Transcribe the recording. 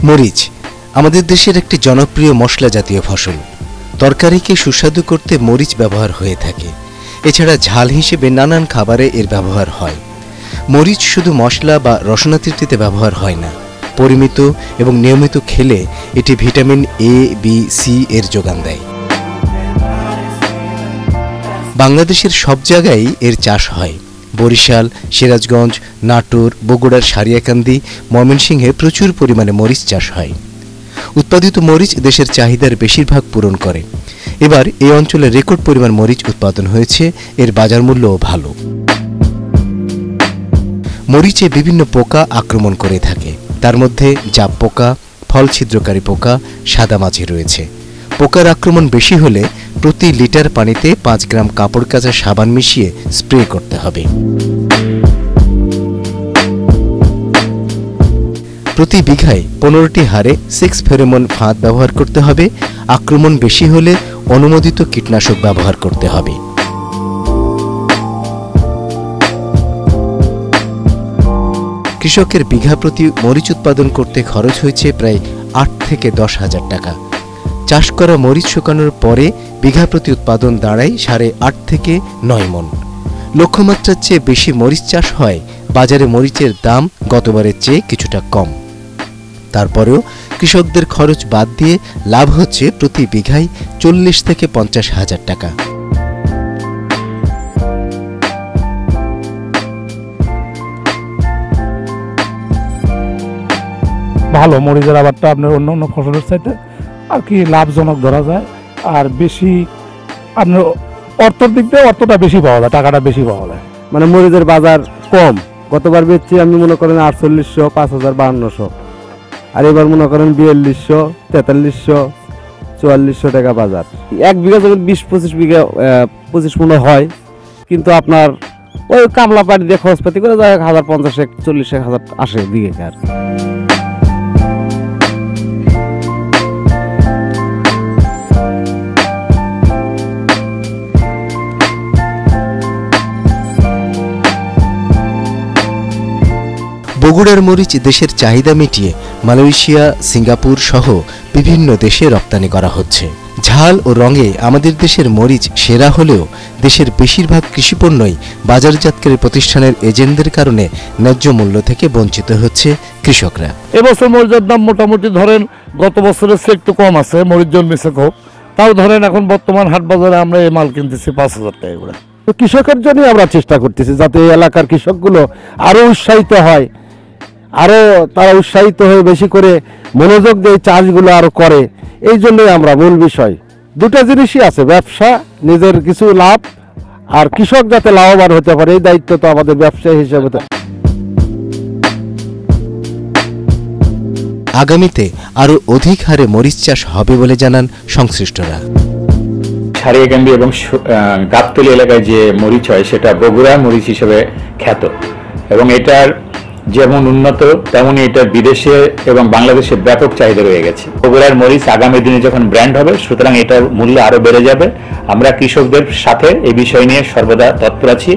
মরিচ আমাদের দেশের একটি জনপ্রিয় মশলা জাতীয় ফসল। তরকারিকে সুস্বাদু করতে মরিচ ব্যবহার হয়ে থাকে। এছাড়া ঝাল হিসেবে নানান খাবারে এর ব্যবহার হয়। মরিচ শুধু মশলা বা রসনাতৃপ্তিতে ব্যবহার হয় না, পরিমিত এবং নিয়মিত খেলে এটি ভিটামিন এ, বি, সি এর যোগান দেয়। বাংলাদেশের সব জায়গায় এর চাষ হয়। বরিশাল, সিরাজগঞ্জ, নাটোর, বগুড়ার সারিয়াকান্দি, ময়মনসিংহে প্রচুর পরিমাণে মরিচ চাষ হয়। উৎপাদিত মরিচ দেশের চাহিদার বেশিরভাগ পূরণ করে। এবার এই অঞ্চলে রেকর্ড পরিমাণ মরিচ উৎপাদন হয়েছে, এর বাজার মূল্যও ভালো। মরিচে বিভিন্ন পোকা আক্রমণ করে থাকে, তার মধ্যে জাপ পোকা, ফল ছিদ্রকারী পোকা, সাদামাছি রয়েছে। পোকার আক্রমণ বেশি হলে প্রতি লিটার পানিতে 5 গ্রাম কাপড় কাচা সাবান মিশিয়ে স্প্রে করতে হবে। প্রতি বিঘায় 15টি হারে 6 ফেরোমন ফাঁদ ব্যবহার করতে হবে। আক্রমণ বেশি হলে অনুমোদিত কীটনাশক ব্যবহার করতে হবে। কৃষকের বিঘা প্রতি মরিচ উৎপাদন করতে খরচ হয়েছে প্রায় 8 থেকে 10 হাজার টাকা। চাষ করা মরিচ শুকানোর পরে বিঘা প্রতি উৎপাদন দাঁড়ায় 8.5 থেকে 9 মণ। লক্ষ্যমাত্রার চেয়ে বেশি মরিচ চাষ হয়। বাজারে মরিচের দাম গতবারের চেয়ে কিছুটা কম। তারপরেও কৃষকদের খরচ বাদ দিয়ে লাভ হচ্ছে প্রতি বিঘায় 40 থেকে 50 হাজার টাকা। ভালো মরিচের আবাদটা আপনার অন্য অন্য ফসলের চাইতে আর কি লাভজনক ধরা যায়। আর বেশি আপনার অর্থের দিক দিয়ে অর্থটা বেশি পাওয়া যায়, টাকাটা বেশি পাওয়া যায়। মানে মরিচের বাজার কম। গতবার বেচছি আমি মনে করেন 4800, 5052, আর এবার মনে করেন 4200, 4300, 4400 টাকা বাজার। 1 বিঘা জমি 20-25 বিঘা 25 মনে হয়, কিন্তু আপনার ওই কামলা পাটি দিয়ে খরচপাতি করে যায় 1050, 40,000 আসে বিঘে। বগুড়ার মরিচ দেশের চাহিদা মিটিয়ে মালয়েশিয়া, সিঙ্গাপুর সহ বিভিন্ন দেশে রপ্তানি করা হচ্ছে। ঝাল ও রঙে আমাদের দেশের মরিচ সেরা হলেও দেশের বেশিরভাগ কৃষিপণ্যই বাজারজাতকারী প্রতিষ্ঠানের এজেন্টদের কারণে ন্যায্য মূল্য থেকে বঞ্চিত হচ্ছে কৃষকরা। এবছর মরিচের দাম মোটামুটি ধরেন গত বছরের চেয়ে একটু কম আছে, মরিচ জন্মেছে খুব। তাও ধরেন এখন বর্তমান হাট বাজারে আমরা এই মাল কিনতেছি 5,000 টাকা করে। কৃষকের জন্য আমরা চেষ্টা করতেছি যাতে এই এলাকার কৃষকগুলো আরো উৎসাহিত হয়, আরো তারা উৎসাহিত হয়ে বেশি করে মনোযোগ দিয়ে চাষগুলো আরো করে। এই জন্যই আমরা মূল বিষয় দুটা জিনিসই আছে, ব্যবসা, নিজের কিছু লাভ, আর কৃষক যাতে লাভবান হতে পারে এই দায়িত্ব তো আমাদের ব্যবসায়ী হিসেবে। আগামীতে আরো অধিক হারে মরিচ চাষ হবে বলে জানান সংশ্লিষ্টরা। সারিয়াকান্দি এবং গাবতলী এলাকায় যে মরিচ হয় সেটা বগুড়া মরিচ হিসেবে খ্যাত, এবং এটার যেমন উন্নত তেমনি এটা বিদেশে এবং বাংলাদেশে ব্যাপক চাহিদা রয়ে গেছে। বগুড়ার মরিচ আগামী দিনে যখন ব্র্যান্ড হবে, সুতরাং এটার মূল্য আরো বেড়ে যাবে। আমরা কৃষকদের সাথে এই বিষয় নিয়ে সর্বদা তৎপর আছি।